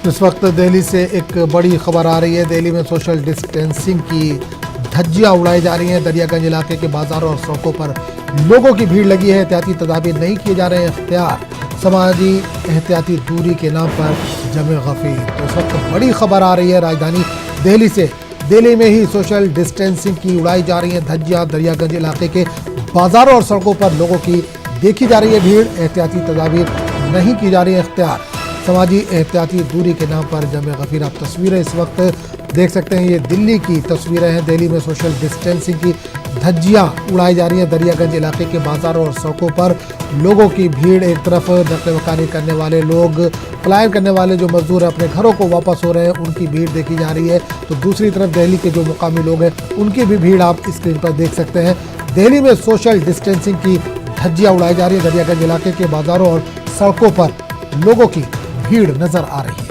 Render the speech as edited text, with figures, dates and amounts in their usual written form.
इस वक्त दिल्ली से एक बड़ी खबर आ रही है। दिल्ली में सोशल डिस्टेंसिंग की धज्जियां उड़ाई जा रही हैं। दरियागंज इलाके के बाजारों और सड़कों पर लोगों की भीड़ लगी है। एहतियाती तदाबीर नहीं किए जा रहे हैं इख्तियार। समाजी एहतियाती दूरी के नाम पर जमे गफीर। तो इस वक्त बड़ी खबर आ रही है राजधानी दिल्ली से। दिल्ली में ही सोशल डिस्टेंसिंग की उड़ाई जा रही है धज्जियां। दरियागंज इलाके के बाजारों और सड़कों पर लोगों की देखी जा रही है भीड़। एहतियाती तदाबीर नहीं की जा रही है इख्तियार। समाजी एहतियाती दूरी के नाम पर जमे गफीर। आप तस्वीरें इस वक्त देख सकते हैं, ये दिल्ली की तस्वीरें हैं। दिल्ली में सोशल डिस्टेंसिंग की धज्जियां उड़ाई जा रही हैं। दरियागंज इलाके के बाजारों और सड़कों पर लोगों की भीड़। एक तरफ नकल मकानी करने वाले लोग, पलायन करने वाले जो मजदूर अपने घरों को वापस हो रहे हैं, उनकी भीड़ देखी जा रही है। तो दूसरी तरफ दिल्ली के जो मुकामी लोग हैं, उनकी भी भीड़ आप स्क्रीन पर देख सकते हैं। दिल्ली में सोशल डिस्टेंसिंग की धज्जियां उड़ाई जा रही है। दरियागंज इलाके के बाजारों और सड़कों पर लोगों की भीड़ नजर आ रही है।